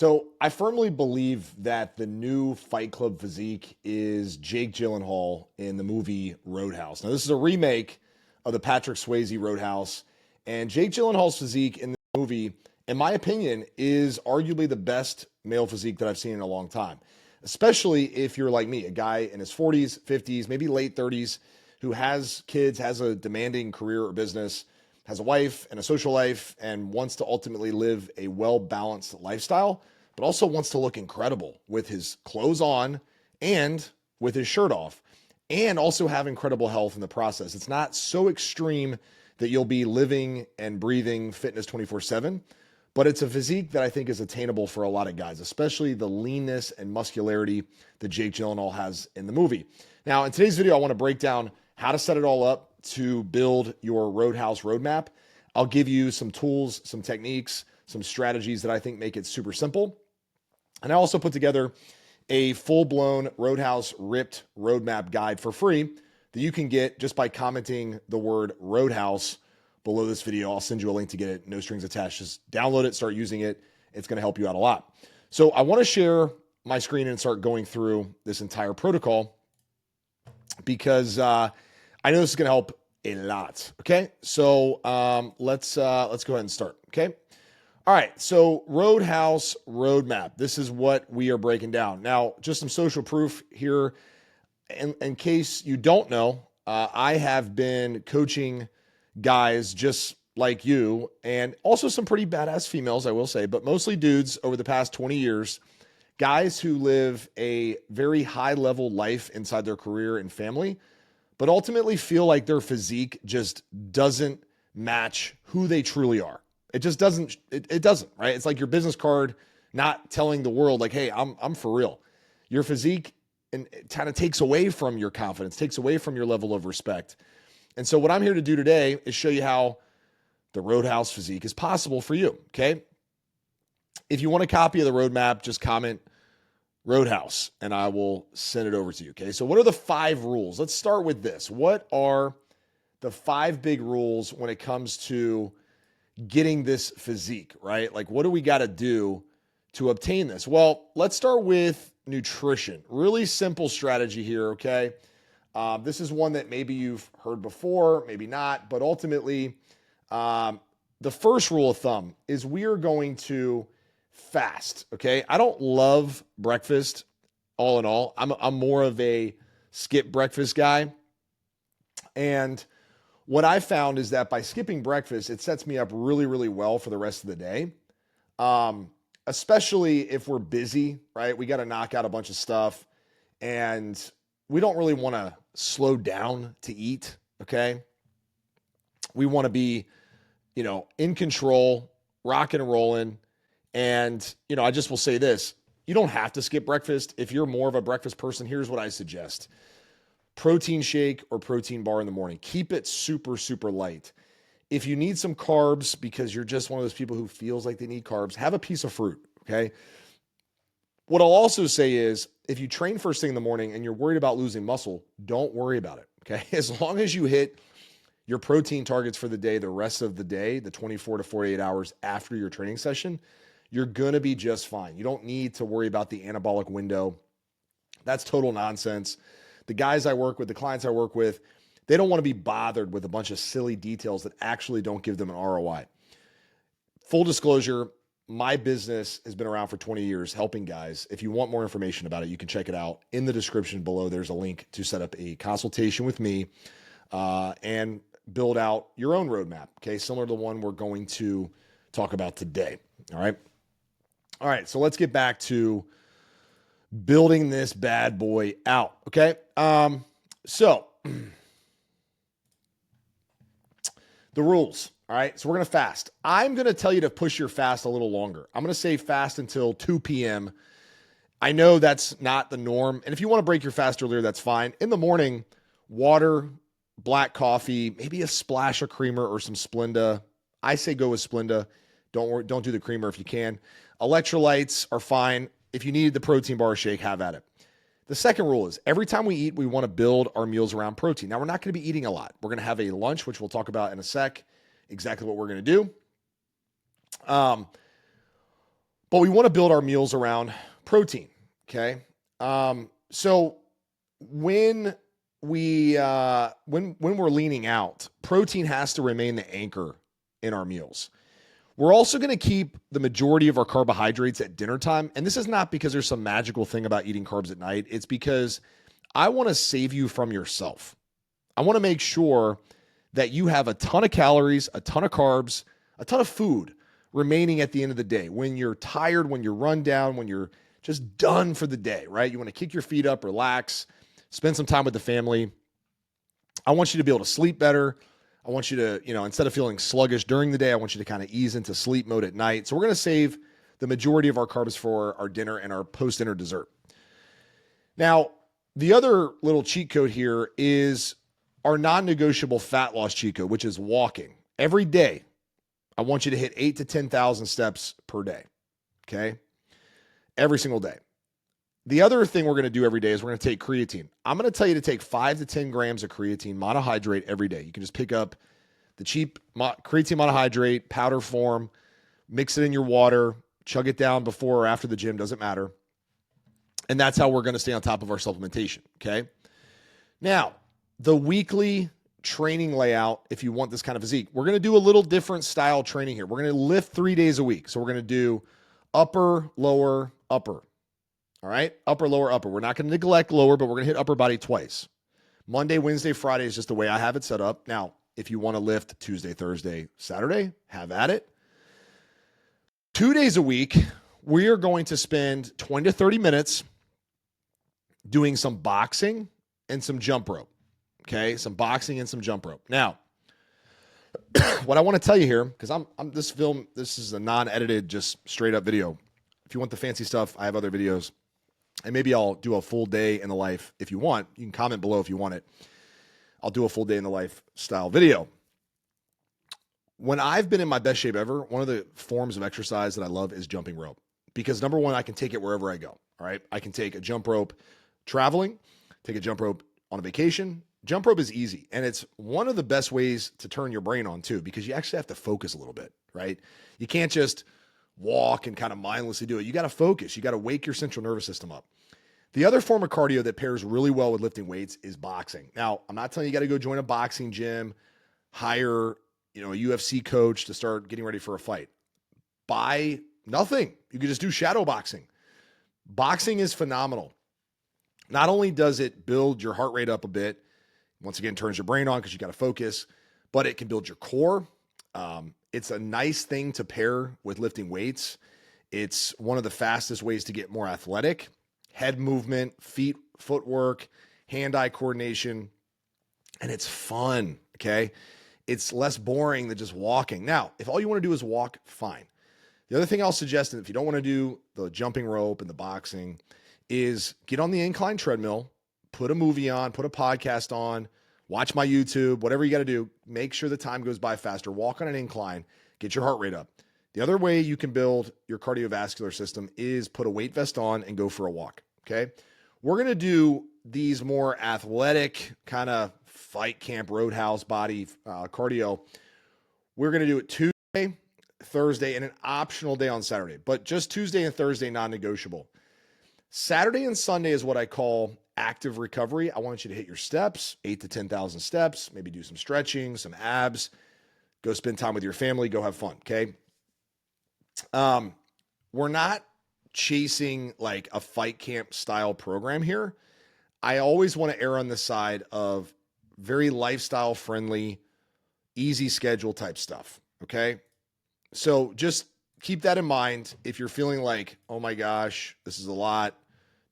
So I firmly believe that the new Fight Club physique is Jake Gyllenhaal in the movie Roadhouse. Now, this is a remake of the Patrick Swayze Roadhouse, and Jake Gyllenhaal's physique in the movie, in my opinion, is arguably the best male physique that I've seen in a long time, especially if you're like me, a guy in his 40s, 50s, maybe late 30s, who has kids, has a demanding career or business, has a wife and a social life, and wants to ultimately live a well-balanced lifestyle, but also wants to look incredible with his clothes on and with his shirt off, and also have incredible health in the process. It's not so extreme that you'll be living and breathing fitness 24/7, but it's a physique that I think is attainable for a lot of guys, especially the leanness and muscularity that Jake Gyllenhaal has in the movie. Now, in today's video, I want to break down how to set it all up to build your Roadhouse roadmap. I'll give you some tools, some techniques, some strategies that I think make it super simple. And I also put together a full-blown Roadhouse ripped roadmap guide for free that you can get just by commenting the word Roadhouse below this video. I'll send you a link to get it, no strings attached. Just download it, start using it. It's going to help you out a lot. So I want to share my screen and start going through this entire protocol because I know this is going to help a lot. Okay. So let's go ahead and start. Okay. All right. So Roadhouse roadmap. This is what we are breaking down. Now, just some social proof here. In case you don't know, I have been coaching guys just like you, and also some pretty badass females, I will say, but mostly dudes over the past 20 years, guys who live a very high level life inside their career and family, but ultimately feel like their physique just doesn't match who they truly are. It just doesn't, it doesn't, right? It's like your business card not telling the world like, hey, I'm for real. Your physique and it kind of takes away from your confidence, takes away from your level of respect. And so what I'm here to do today is show you how the Roadhouse physique is possible for you, okay? If you want a copy of the roadmap, just comment Roadhouse and I will send it over to you, okay? So what are the 5 rules? Let's start with this. What are the 5 big rules when it comes to getting this physique, right? Like, what do we got to do to obtain this? Well, let's start with nutrition. Really simple strategy here, okay? This is one that maybe you've heard before, maybe not, but ultimately, the first rule of thumb is we are going to fast, okay? I don't love breakfast all in all. I'm more of a skip breakfast guy. And what I found is that by skipping breakfast, it sets me up really, really well for the rest of the day. Especially if we're busy, right? We got to knock out a bunch of stuff and we don't really want to slow down to eat, okay? We want to be, in control, rocking and rolling. And, I just will say this, you don't have to skip breakfast. If you're more of a breakfast person, here's what I suggest. Protein shake or protein bar in the morning. Keep it super, super light. If you need some carbs because you're just one of those people who feels like they need carbs, have a piece of fruit, okay? What I'll also say is if you train first thing in the morning and you're worried about losing muscle, don't worry about it, okay? As long as you hit your protein targets for the day, the rest of the day, the 24 to 48 hours after your training session, you're going to be just fine. You don't need to worry about the anabolic window. That's total nonsense. The guys I work with, the clients I work with, they don't want to be bothered with a bunch of silly details that actually don't give them an ROI. Full disclosure, my business has been around for 20 years helping guys. If you want more information about it, you can check it out. In the description below, there's a link to set up a consultation with me and build out your own roadmap, okay? Similar to the one we're going to talk about today, all right? All right, so let's get back to building this bad boy out, okay? So the rules, all right? So we're going to fast. I'm going to tell you to push your fast a little longer. I'm going to say fast until 2 p.m. I know that's not the norm. And if you want to break your fast earlier, that's fine. In the morning, water, black coffee, maybe a splash of creamer or some Splenda. I say go with Splenda. Don't do the creamer if you can. Electrolytes are fine. If you need the protein bar shake, have at it. The second rule is every time we eat, we want to build our meals around protein. Now, we're not going to be eating a lot. We're going to have a lunch, which we'll talk about in a sec, exactly what we're going to do. But we want to build our meals around protein. Okay. So when we're leaning out, protein has to remain the anchor in our meals. We're also going to keep the majority of our carbohydrates at dinner time. And this is not because there's some magical thing about eating carbs at night. It's because I want to save you from yourself. I want to make sure that you have a ton of calories, a ton of carbs, a ton of food remaining at the end of the day. When you're tired, when you're run down, when you're just done for the day, right? You want to kick your feet up, relax, spend some time with the family. I want you to be able to sleep better. I want you to, instead of feeling sluggish during the day, I want you to kind of ease into sleep mode at night. So we're going to save the majority of our carbs for our dinner and our post-dinner dessert. Now, the other little cheat code here is our non-negotiable fat loss cheat code, which is walking. Every day, I want you to hit 8,000 to 10,000 steps per day, okay? Every single day. The other thing we're going to do every day is we're going to take creatine. I'm going to tell you to take 5 to 10 grams of creatine monohydrate every day. You can just pick up the cheap creatine monohydrate, powder form, mix it in your water, chug it down before or after the gym, doesn't matter. And that's how we're going to stay on top of our supplementation, okay? Now, the weekly training layout, if you want this kind of physique, we're going to do a little different style training here. We're going to lift 3 days a week. So we're going to do upper, lower, upper. All right, upper, lower, upper. We're not going to neglect lower, but we're going to hit upper body twice. Monday, Wednesday, Friday is just the way I have it set up. Now, if you want to lift Tuesday, Thursday, Saturday, have at it. 2 days a week, we are going to spend 20 to 30 minutes doing some boxing and some jump rope. Okay, some boxing and some jump rope. Now, what I want to tell you here, because this is a non-edited, just straight up video. If you want the fancy stuff, I have other videos. And maybe I'll do a full day in the life if you want. You can comment below if you want it. I'll do a full day in the life style video. When I've been in my best shape ever, one of the forms of exercise that I love is jumping rope. Because number one, I can take it wherever I go. All right. I can take a jump rope traveling, take a jump rope on a vacation. Jump rope is easy. And it's one of the best ways to turn your brain on too, because you actually have to focus a little bit, right? You can't just walk and kind of mindlessly do it. You got to focus. You got to wake your central nervous system up. The other form of cardio that pairs really well with lifting weights is boxing. Now, I'm not telling you got to go join a boxing gym, hire, a UFC coach to start getting ready for a fight. Buy nothing. You can just do shadow boxing. Boxing is phenomenal. Not only does it build your heart rate up a bit, once again, turns your brain on because you got to focus, but it can build your core. It's a nice thing to pair with lifting weights. It's one of the fastest ways to get more athletic. Head movement, footwork, hand-eye coordination, and it's fun, okay? It's less boring than just walking. Now, if all you want to do is walk, fine. The other thing I'll suggest, if you don't want to do the jumping rope and the boxing, is get on the incline treadmill, put a movie on, put a podcast on, watch my YouTube, whatever you got to do. Make sure the time goes by faster. Walk on an incline, get your heart rate up. The other way you can build your cardiovascular system is put a weight vest on and go for a walk, okay? We're going to do these more athletic kind of fight camp, Roadhouse body cardio. We're going to do it Tuesday, Thursday, and an optional day on Saturday, but just Tuesday and Thursday, non-negotiable. Saturday and Sunday is what I call active recovery. I want you to hit your steps, 8,000 to 10,000 steps, maybe do some stretching, some abs, go spend time with your family, go have fun, okay? We're not chasing like a fight camp style program here. I always want to err on the side of very lifestyle friendly, easy schedule type stuff. Okay. So just keep that in mind. If you're feeling like, oh my gosh, this is a lot,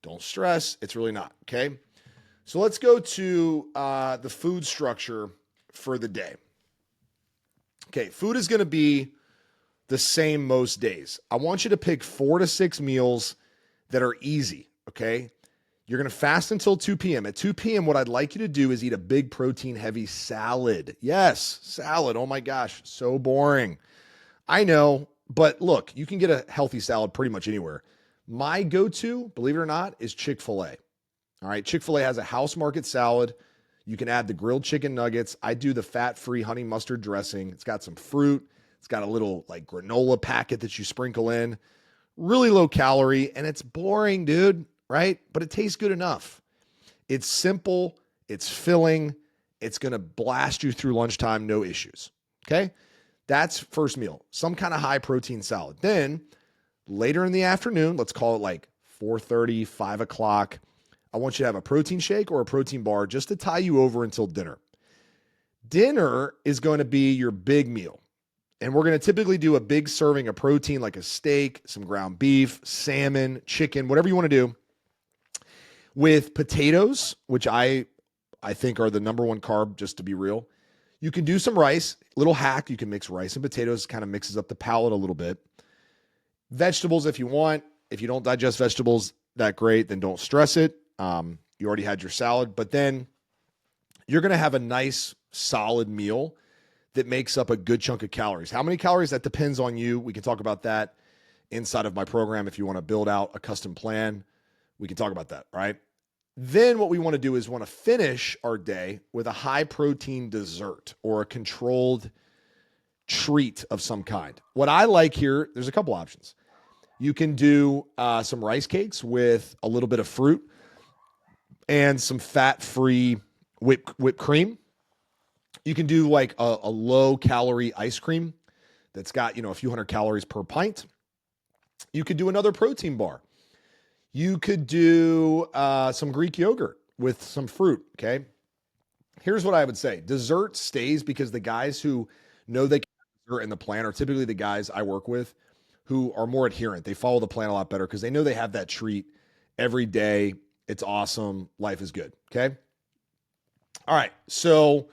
don't stress. It's really not. Okay. So let's go to the food structure for the day. Okay. Food is going to be the same most days. I want you to pick 4 to 6 meals that are easy, okay? You're going to fast until 2 p.m. At 2 p.m., what I'd like you to do is eat a big protein-heavy salad. Yes, salad. Oh my gosh, so boring. I know, but look, you can get a healthy salad pretty much anywhere. My go-to, believe it or not, is Chick-fil-A. All right, Chick-fil-A has a house market salad. You can add the grilled chicken nuggets. I do the fat-free honey mustard dressing. It's got some fruit. It's got a little like granola packet that you sprinkle in. really low calorie, and it's boring, dude, right? But it tastes good enough. It's simple, it's filling, it's going to blast you through lunchtime, no issues. Okay? That's first meal, some kind of high protein salad. Then later in the afternoon, let's call it like 4:30, 5 o'clock, I want you to have a protein shake or a protein bar just to tie you over until dinner. Dinner is going to be your big meal. And we're going to typically do a big serving of protein like a steak, some ground beef, salmon, chicken, whatever you want to do, with potatoes, which I think are the number one carb, just to be real. You can do some rice, little hack. You can mix rice and potatoes, kind of mixes up the palate a little bit. Vegetables if you want. If you don't digest vegetables that great, then don't stress it. You already had your salad, but then you're going to have a nice solid meal that makes up a good chunk of calories. How many calories? That depends on you. We can talk about that inside of my program. If you want to build out a custom plan, we can talk about that, right? Then what we want to do is want to finish our day with a high protein dessert or a controlled treat of some kind. What I like here, there's a couple options. You can do some rice cakes with a little bit of fruit and some fat-free whipped cream. You can do like a low-calorie ice cream that's got, a few hundred calories per pint. You could do another protein bar. You could do some Greek yogurt with some fruit, okay? Here's what I would say. Dessert stays because the guys who know they can do dessert in the plan are typically the guys I work with who are more adherent. They follow the plan a lot better because they know they have that treat every day. It's awesome. Life is good, okay? All right, so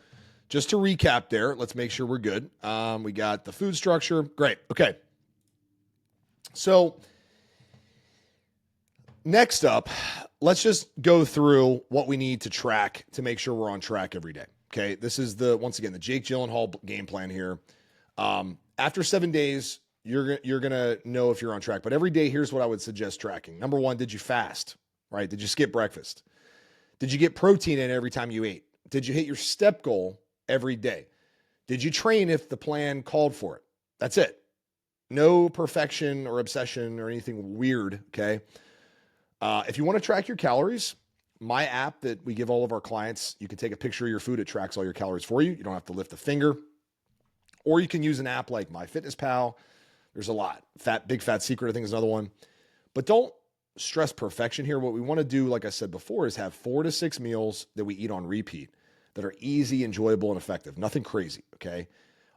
just to recap there, let's make sure we're good. We got the food structure. Great. Okay. So next up, let's just go through what we need to track to make sure we're on track every day. Okay. This is once again, the Jake Gyllenhaal game plan here. After 7 days, you're going to know if you're on track, but every day, here's what I would suggest tracking. Number one, did you fast, right? Did you skip breakfast? Did you get protein in every time you ate? Did you hit your step goal every day? Did you train if the plan called for it? That's it. No perfection or obsession or anything weird, okay? If you want to track your calories, my app that we give all of our clients, you can take a picture of your food. It tracks all your calories for you. You don't have to lift a finger. Or you can use an app like MyFitnessPal. There's a lot. Big Fat Secret, I think, is another one. But don't stress perfection here. What we want to do, like I said before, is have 4 to 6 meals that we eat on repeat that are easy, enjoyable, and effective. Nothing crazy, okay?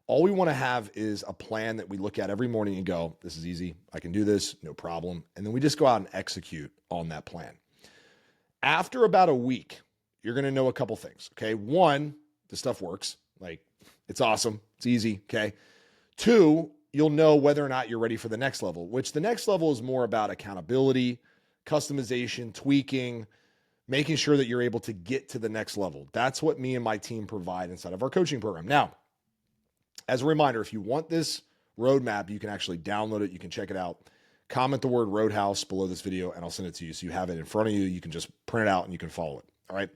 All we want to have is a plan that we look at every morning and go, this is easy. I can do this, no problem. And then we just go out and execute on that plan. After about a week, you're going to know a couple things, okay? One, the stuff works. Like, it's awesome. It's easy, okay? 2, you'll know whether or not you're ready for the next level, which the next level is more about accountability, customization, tweaking, making sure that you're able to get to the next level. That's what me and my team provide inside of our coaching program. Now, as a reminder, if you want this roadmap, you can actually download it. You can check it out. Comment the word Roadhouse below this video, and I'll send it to you so you have it in front of you. You can just print it out and you can follow it. All right.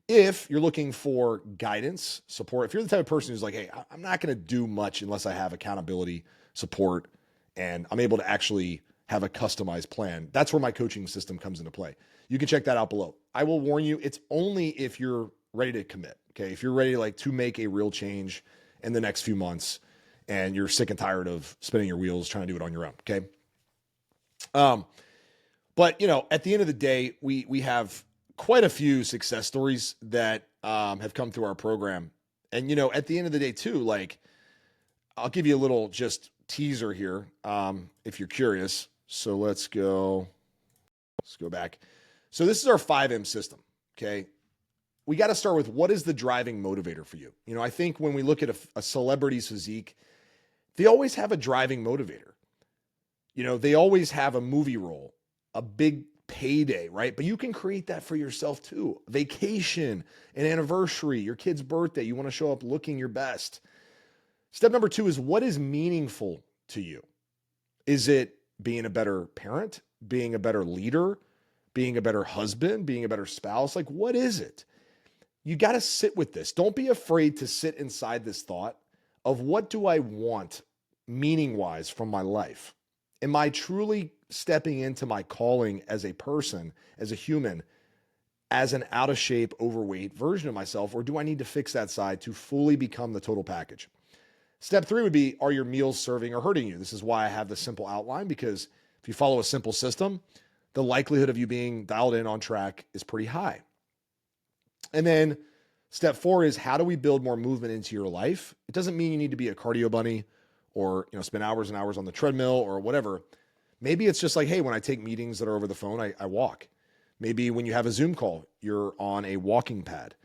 If you're looking for guidance, support, if you're the type of person who's like, hey, I'm not going to do much unless I have accountability, support, and I'm able to actually have a customized plan, that's where my coaching system comes into play. You can check that out below. I will warn you, it's only if you're ready to commit. Okay. If you're ready to make a real change in the next few months and you're sick and tired of spinning your wheels trying to do it on your own. Okay. But at the end of the day, we have quite a few success stories that have come through our program. And, at the end of the day too, I'll give you a little just teaser here if you're curious. So let's go back. So this is our 5M system, okay? We got to start with what is the driving motivator for you? I think when we look at a celebrity's physique, they always have a driving motivator. They always have a movie role, a big payday, right? But you can create that for yourself too. Vacation, an anniversary, your kid's birthday, you want to show up looking your best. Step number 2 is what is meaningful to you? Is it being a better parent, being a better leader, being a better husband, being a better spouse? What is it? You got to sit with this. Don't be afraid to sit inside this thought of what do I want meaning-wise from my life? Am I truly stepping into my calling as a person, as a human, as an out of shape, overweight version of myself? Or do I need to fix that side to fully become the total package? Step 3 would be, are your meals serving or hurting you? This is why I have the simple outline, because if you follow a simple system, the likelihood of you being dialed in on track is pretty high. And then step 4 is, how do we build more movement into your life? It doesn't mean you need to be a cardio bunny or, spend hours and hours on the treadmill or whatever. Maybe it's just like, hey, when I take meetings that are over the phone, I walk. Maybe when you have a Zoom call, you're on a walking pad.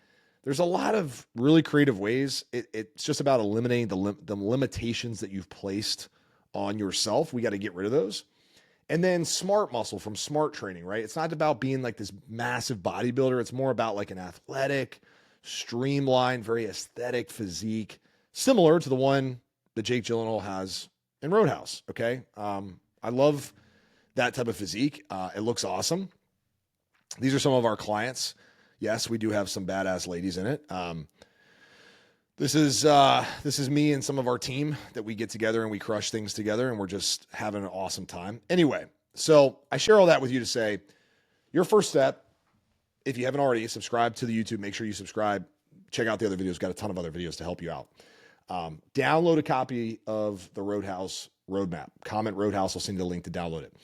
There's a lot of really creative ways. It's just about eliminating the limitations that you've placed on yourself. We got to get rid of those. And then smart muscle from smart training, right? It's not about being like this massive bodybuilder. It's more about like an athletic, streamlined, very aesthetic physique, similar to the one that Jake Gyllenhaal has in Roadhouse. Okay. I love that type of physique. It looks awesome. These are some of our clients. Yes, we do have some badass ladies in it. This is me and some of our team that we get together and we crush things together, and we're just having an awesome time. Anyway, so I share all that with you to say, your first step, if you haven't already, subscribe to the YouTube. Make sure you subscribe. Check out the other videos. Got a ton of other videos to help you out. Download a copy of the Roadhouse roadmap. Comment Roadhouse. I'll send you the link to download it.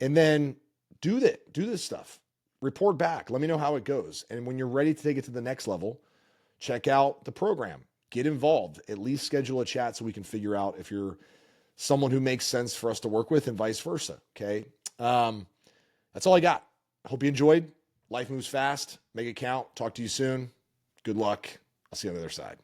And then do this stuff. Report back. Let me know how it goes. And when you're ready to take it to the next level, check out the program. Get involved. At least schedule a chat so we can figure out if you're someone who makes sense for us to work with and vice versa. Okay. That's all I got. Hope you enjoyed. Life moves fast. Make it count. Talk to you soon. Good luck. I'll see you on the other side.